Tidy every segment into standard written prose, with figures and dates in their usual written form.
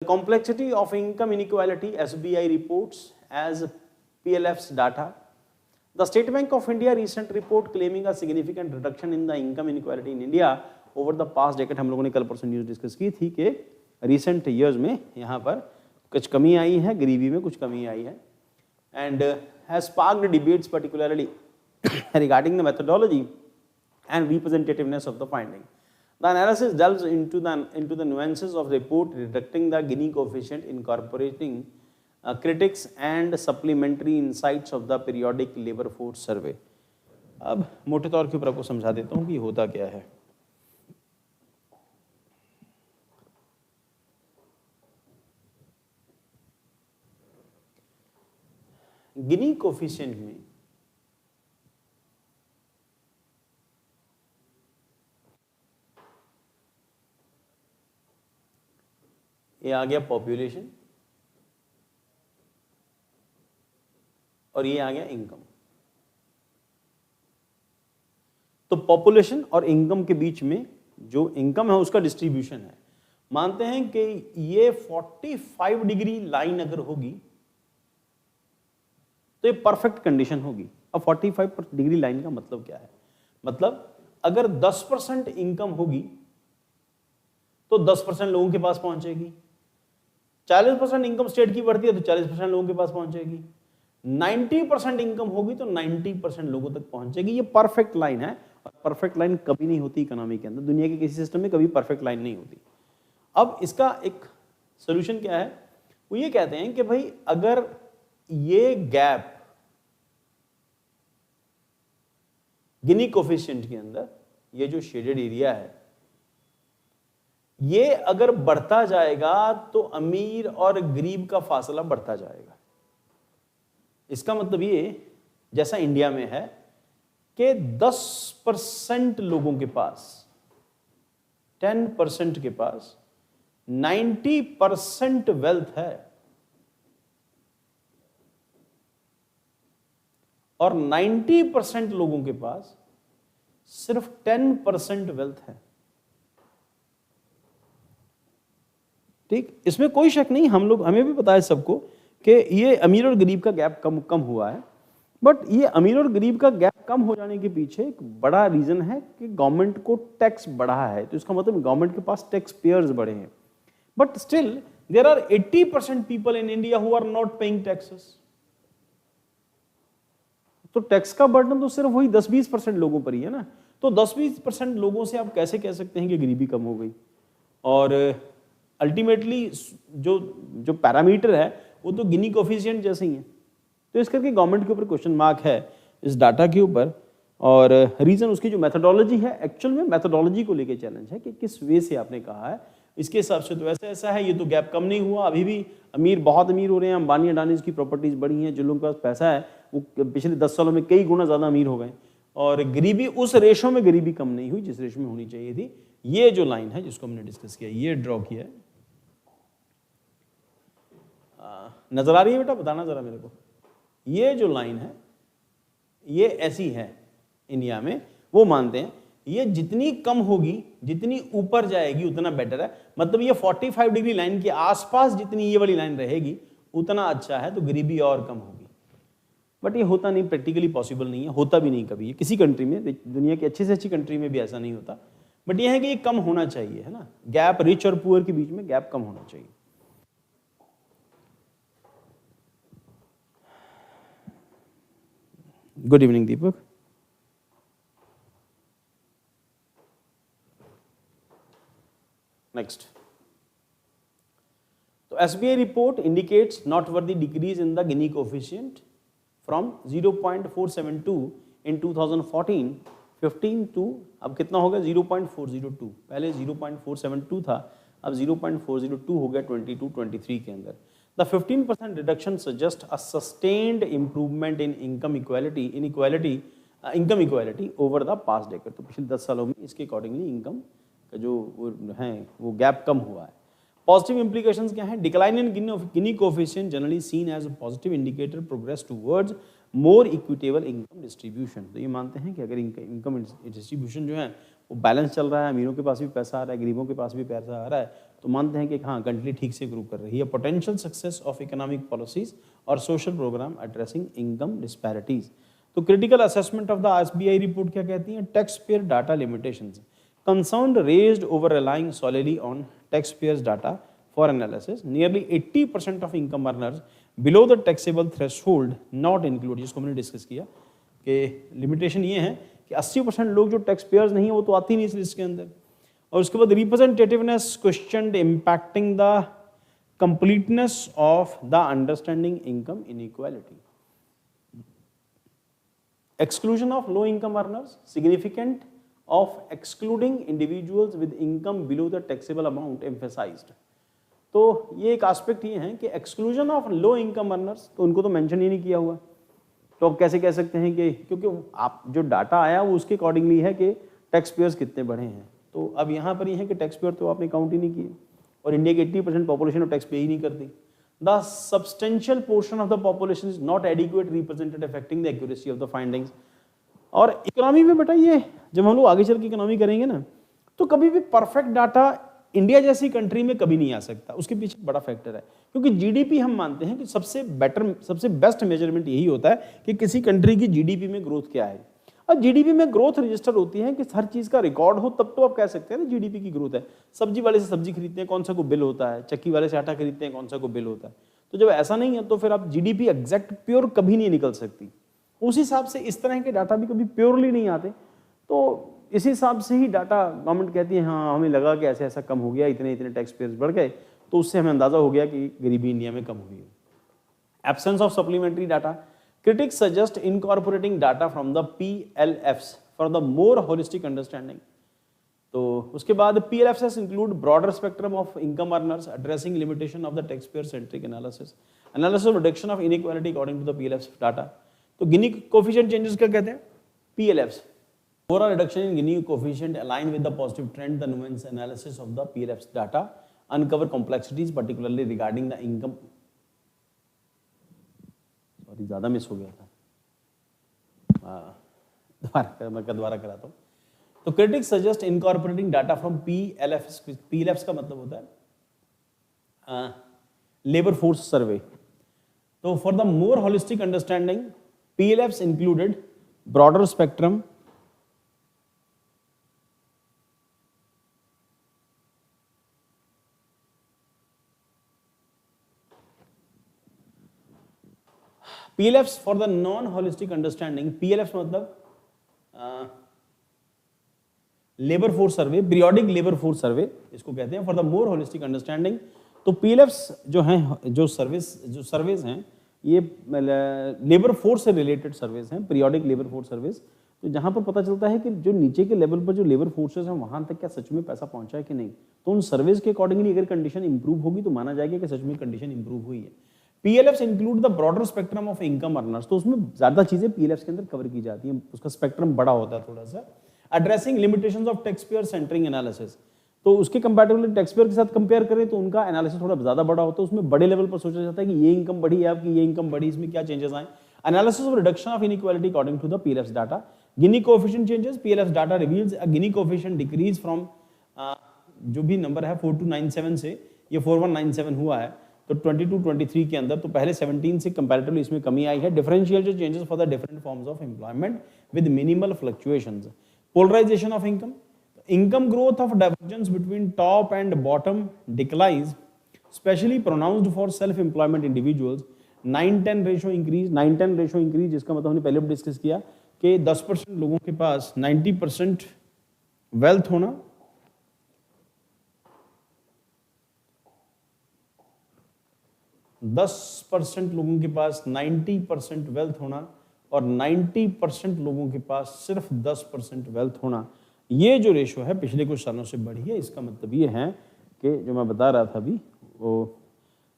complexity of income inequality, SBI reports as PLF's data. The State Bank of India recent report claiming a significant reduction in the income inequality in India over the past decade. हम लोगों ने कल परसों news discuss की थी कि recent years में यहाँ पर कुछ कमी आई है, गरीबी में कुछ कमी आई है, and has sparked debates particularly regarding the methodology and representativeness of the finding. The analysis delves into the nuances of the report, deducting the Gini coefficient, incorporating critics and supplementary insights of the periodic labor force survey. अब मोटे तौर के ऊपर आपको समझा देता हूँ कि होता क्या है. गिनी कोफिशिएंट में ये आ गया पॉपुलेशन और ये आ गया इनकम. तो पॉपुलेशन और इनकम के बीच में जो इनकम है उसका डिस्ट्रीब्यूशन है. मानते हैं कि ये 45 डिग्री लाइन अगर होगी तो ये परफेक्ट कंडीशन होगी. अब 45 डिग्री लाइन का मतलब क्या है? मतलब अगर 10% इनकम होगी तो 10% लोगों के पास पहुंचेगी. 40% इनकम स्टेट की बढ़ती है तो 40% लोगों के पास पहुंचेगी. 90% इनकम होगी तो 90% लोगों तक पहुंचेगी. ये परफेक्ट लाइन है और परफेक्ट लाइन कभी नहीं होती इकोनॉमी के अंदर. दुनिया के किसी सिस्टम में कभी परफेक्ट लाइन नहीं होती. अब इसका एक सोल्यूशन क्या है? वो ये कहते हैं कि भाई अगर ये गैप गिनी कोफिशिएंट के अंदर, ये जो शेडेड एरिया है, ये अगर बढ़ता जाएगा तो अमीर और गरीब का फासला बढ़ता जाएगा. इसका मतलब ये जैसा इंडिया में है कि 10% लोगों के पास, 10% के पास 90% वेल्थ है और 90% लोगों के पास सिर्फ 10% वेल्थ है. ठीक, इसमें कोई शक नहीं. हमें भी पता है सबको कि ये अमीर और गरीब का गैप कम हुआ है. बट ये अमीर और गरीब का गैप कम हो जाने के पीछे एक बड़ा रीजन है कि गवर्नमेंट को टैक्स बढ़ा है. तो इसका मतलब गवर्नमेंट के पास टैक्स पेयर्स बढ़े हैं. But still there are 80% people in India who are not paying taxes. तो टैक्स का बर्डन तो सिर्फ वही 10-20% लोगों पर ही है ना. तो 10-20% लोगों से आप कैसे कह सकते हैं कि गरीबी कम हो गई? और अल्टीमेटली जो पैरामीटर है वो तो गिनी कोफिशिएंट जैसे ही है. तो इस करके गवर्नमेंट के ऊपर क्वेश्चन मार्क है इस डाटा के ऊपर. और रीजन उसकी जो मेथोडोलॉजी है, एक्चुअल में मेथोडोलॉजी को लेके चैलेंज है कि किस वे से आपने कहा है. इसके हिसाब से तो ऐसा है, ये तो गैप कम नहीं हुआ. अभी भी अमीर बहुत अमीर हो रहे हैं. अंबानी अडानीज की प्रॉपर्टीज बढ़ी हैं. जो लोगों के पास पैसा है वो पिछले 10 सालों में कई गुना ज्यादा अमीर हो गए. और गरीबी उस रेशो में गरीबी कम नहीं हुई जिस रेशो में होनी चाहिए थी. ये जो लाइन है जिसको हमने डिस्कस किया, ये ड्रॉ किया है. नजर आ रही है बेटा? बताना जरा मेरे को. ये जो लाइन है ये ऐसी है इंडिया में. वो मानते हैं ये जितनी कम होगी, जितनी ऊपर जाएगी उतना बेटर है. मतलब ये 45 डिग्री लाइन के आसपास जितनी ये वाली लाइन रहेगी उतना अच्छा है, तो गरीबी और कम होगी. बट ये होता नहीं, प्रैक्टिकली पॉसिबल नहीं है, होता भी नहीं कभी. ये किसी कंट्री में, दुनिया की अच्छी से अच्छी कंट्री में भी ऐसा नहीं होता. बट ये है कि ये कम होना चाहिए, है ना. गैप रिच और पुअर के बीच में गैप कम होना चाहिए. गुड इवनिंग दीपक. नेक्स्ट. तो SBI report indicates noteworthy decrease in the Gini coefficient from 0.472 in 2014 15 to अब कितना हो गया 0.402. पहले 0.472 था, अब 0.402 हो गया 22-23 के अंदर. The 15% reduction suggests a sustained improvement in income equality over the past decade. तो पिछले 10 सालों में इसके अकॉर्डिंगली इनकम का जो है वो गैप कम हुआ है. पॉजिटिव इंप्लीकेशंस क्या हैं? Decline in Gini coefficient generally seen as a positive indicator progress towards more equitable income distribution. तो ये मानते हैं कि अगर इनकम डिस्ट्रीब्यूशन जो है वो बैलेंस चल रहा है, अमीरों के पास भी पैसा आ रहा है, गरीबों के पास भी पैसा आ रहा है, तो मानते हैं कि हाँ कंट्री ठीक से ग्रो कर रही है। Potential success of economic policies और social program addressing income disparities. तो critical assessment of the SBI report क्या कहती है? Tax payer data limitations, concern raised over relying solidly on tax payers data for analysis, nearly 80% of income earners below the taxable threshold not include, जिसको हमने discuss किया कि limitation ये है कि 80% लोग जो टैक्स पेयर्स नहीं है वो तो आती नहीं इस लिस्ट के अंदर। और उसके बाद representativeness questioned impacting the completeness of the understanding income inequality, exclusion of low income earners, significant of excluding individuals with income below the taxable amount emphasized। तो ये एक एस्पेक्ट ये है कि exclusion of low income earners, तो उनको तो mention ही नहीं किया हुआ। तो आप कैसे कह सकते हैं कि क्योंकि आप जो डाटा आया वो उसके अकॉर्डिंगली है कि टैक्स पेयर्स कितने बढ़े हैं। तो अब यहाँ पर ये है कि टैक्स पेयर तो आपने काउंट ही नहीं किए, और इंडिया की 80% पॉपुलेशन टैक्स पे ही नहीं करती। The substantial portion of the population is not adequate represented affecting the accuracy of the findings। और इकोनॉमी में बेटा ये जब हम लोग आगे चल के इकोनॉमी करेंगे ना, तो कभी भी परफेक्ट डाटा इंडिया जैसी कंट्री में कभी नहीं आ सकता। उसके पीछे बड़ा फैक्टर है, क्योंकि जीडीपी हम मानते हैं कि सबसे बेस्ट मेजरमेंट यही होता है कि किसी कंट्री की जीडीपी में ग्रोथ क्या है। और जीडीपी में ग्रोथ रजिस्टर होती है कि हर चीज का रिकॉर्ड हो, तब तो आप कह सकते हैं ना जीडीपी की ग्रोथ है। सब्जी वाले से सब्जी खरीदते हैं, कौन सा को बिल होता है, चक्की वाले से आटा खरीदते हैं, कौन सा को बिल होता है। तो जब ऐसा नहीं है तो फिर आप जीडीपी एग्जैक्ट प्योर कभी नहीं निकल सकती। उस हिसाब से इस तरह के डाटा भी कभी प्योरली नहीं आते। तो इस हिसाब से ही डाटा गवर्नमेंट कहती है हाँ हमें लगा कि ऐसे ऐसा कम हो गया, इतने इतने टैक्स पेयर्स बढ़ गए, तो उससे हमें अंदाजा हो गया कि गरीबी इंडिया में कम हुई है। Absence of supplementary data, critics suggest incorporating data from the PLFs for the more holistic understanding। तो उसके बाद PLFs include broader spectrum of income earners addressing limitation of the taxpayer centric analysis of reduction of inequality according to the PLFs data। तो Gini coefficient changes क्या कहते हैं? PLFs, overall reduction in Gini coefficient aligned with the positive trend, the nuance analysis of the PLFs data uncover complexities particularly regarding the income। ज्यादा miss हो गया था, मैं दोबारा कराता हूँ। तो critics suggest incorporating data from PLFS. PLFS का मतलब होता है लेबर फोर्स सर्वे। तो for the more holistic understanding PLFS included broader spectrum PLFs for the non-holistic understanding, PLFs मतलब labour force survey, periodic labour force survey इसको कहते हैं। For the more holistic understanding, तो PLFs जो हैं, जो surveys हैं, ये लेबर फोर्स से रिलेटेड सर्वेज हैं, पीरियोडिक लेबर फोर्स सर्वेज। तो जहां पर पता चलता है कि जो नीचे के लेवल पर जो लेबर फोर्सेज हैं वहां तक क्या सच में पैसा पहुंचा है कि नहीं। तो उन सर्वेज के अकॉर्डिंगली अगर कंडीशन इंप्रूव होगी तो माना जाएगा कि सच में कंडीशन इंप्रूव हुई है। PLFs include the broader spectrum of income earners. तो उसमें ज्यादा चीजें PLFs के अंदर कवर की जाती हैं, उसका स्पेक्ट्रम बड़ा होता है थोड़ा सा। Addressing limitations of tax payer centering analysis, तो उसके कंपैरेटिवली टैक्स पेयर के साथ कंपेयर करें तो उनका एनालिसिस थोड़ा ज्यादा बड़ा होता है। उसमें बड़े लेवल पर सोचा जाता है कि ये इनकम बढ़ी है आपकी, ये इनकम बढ़ी, इसमें क्या चेंजेस आए। Analysis of reduction of inequality according to the PLFs data. Gini coefficient changes, PLFs data reveals a Gini coefficient decrease from जो भी नंबर है 4297 से ये 4197 हुआ है। तो 22-23 के अंदर तो पहले 17 से कंपैरेटिवली इसमें कमी आई है। Differential changes for the different forms of employment with minimal fluctuations. Polarisation of income, income growth of divergence between top and bottom declines specially pronounced for self employment individuals. 9-10 ratio increase, 9-10 ratio increase जिसका मतलब हमने पहले भी discuss किया कि 10% लोगों के पास 90% wealth होना, 10% लोगों के पास 90% वेल्थ होना और 90% लोगों के पास सिर्फ 10% वेल्थ होना, ये जो रेशो है पिछले कुछ सालों से बढ़ी है। इसका मतलब ये है कि जो मैं बता रहा था अभी, वो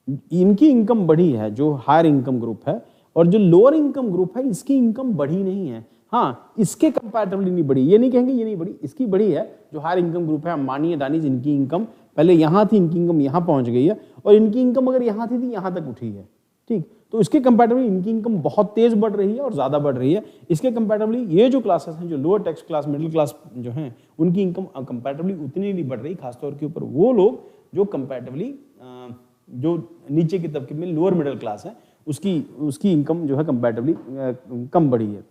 इनकी इनकम बढ़ी है जो हायर इनकम ग्रुप है, और जो लोअर इनकम ग्रुप है इसकी इनकम बढ़ी नहीं है। हाँ, इसके कंपैरेटिवली नहीं बढ़ी, ये नहीं कहेंगे ये नहीं बढ़ी, इसकी बढ़ी है। जो हायर इनकम ग्रुप है, अंबानी अडानी, जिनकी इनकम पहले यहाँ थी, इनकी इनकम यहाँ पहुँच गई है, और इनकी इनकम अगर यहाँ थी तो यहाँ तक उठी है। ठीक, तो इसके कंपैरेटिवली इनकी इनकम बहुत तेज बढ़ रही है और ज़्यादा बढ़ रही है। इसके कंपैरेटिवली ये जो क्लासेस हैं, जो lower tax class, middle class जो हैं, उनकी इनकम कंपैरेटिवली उतनी नहीं बढ़ रही, खासतौर के ऊपर वो लोग जो कंपैरेटिवली जो नीचे की तबके में लोअर मिडिल क्लास है उसकी इनकम जो है कंपैरेटिवली कम बढ़ी है।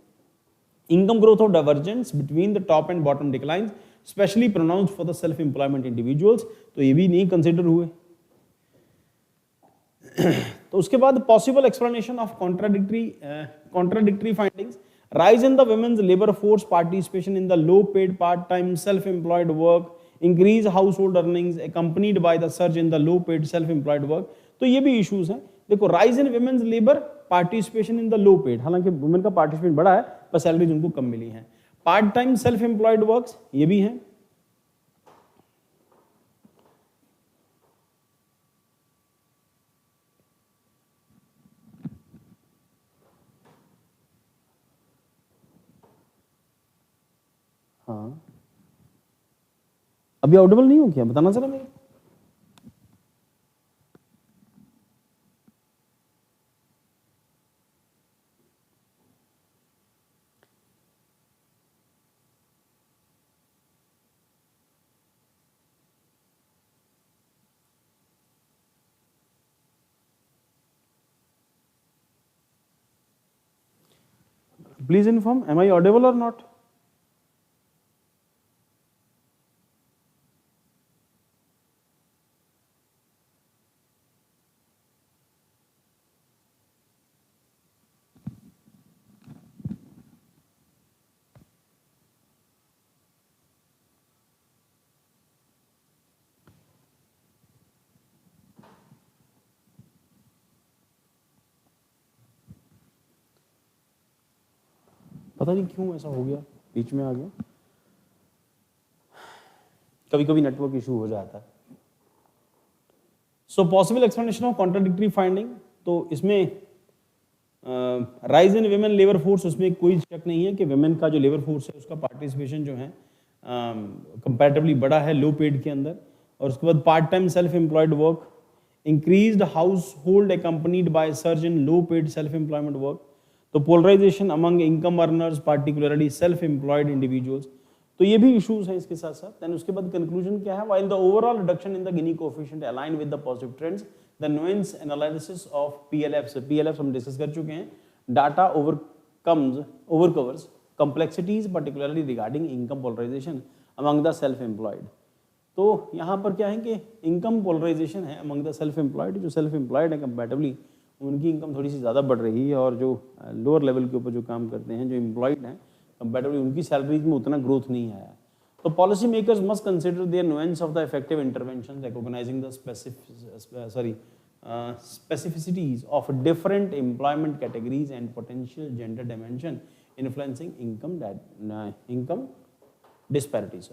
Income growth or divergence between the top and bottom declines, especially pronounced for the self-employment individuals, तो ये भी नहीं कंसिडर हुए। तो उसके बाद possible explanation of contradictory findings, rise in the women's labor force participation in the low-paid part-time self-employed work, increase household earnings accompanied by the surge in the low-paid self-employed work, तो ये भी issues हैं। देखो rise in women's labor participation in the low-paid, हालांकि women का participation बढ़ा है पर सैलरीज उनको कम मिली हैं। Part time self employed works ये भी हैं। हाँ अभी ऑडिबल नहीं हो क्या, बताना जरा मेरे। Please inform, am I audible or not? पता नहीं क्यों ऐसा हो गया, बीच में आ गया, कभी कभी नेटवर्क इशू हो जाता है। So possible explanation of contradictory finding, तो इसमें rise in women labour force, उसमें कोई शक नहीं है कि विमेन का जो लेबर फोर्स है उसका पार्टिसिपेशन जो है कंपैरेटिवली बड़ा है लो पेड के अंदर। और उसके बाद part time self employed work, increased household accompanied by surge in low paid self employment work, तो polarisation among income earners particularly self employed individuals, तो ये भी इश्यूज हैं इसके साथ साथ। देन उसके बाद कंक्लूजन क्या है, while the overall reduction in the Gini coefficient align with the positive trends, the nuance analysis of PLF हम डिस्कस कर चुके हैं। Data overcovers complexities particularly regarding income polarization among the self employed। तो यहाँ पर क्या है कि इनकम पोलराइजेशन है अमंग द सेल्फ एम्प्लॉयड, जो सेल्फ एम्प्लॉयड है कंपैरेटिवली उनकी इनकम थोड़ी सी ज़्यादा बढ़ रही है, और जो लोअर लेवल के ऊपर जो काम करते हैं जो एम्प्लॉयड हैं कंपैरेटिवली उनकी सैलरीज में उतना ग्रोथ नहीं आया। तो policy makers must consider their nuance of the effective intervention recognising the specificities of different employment categories and potential gender dimension influencing income disparities।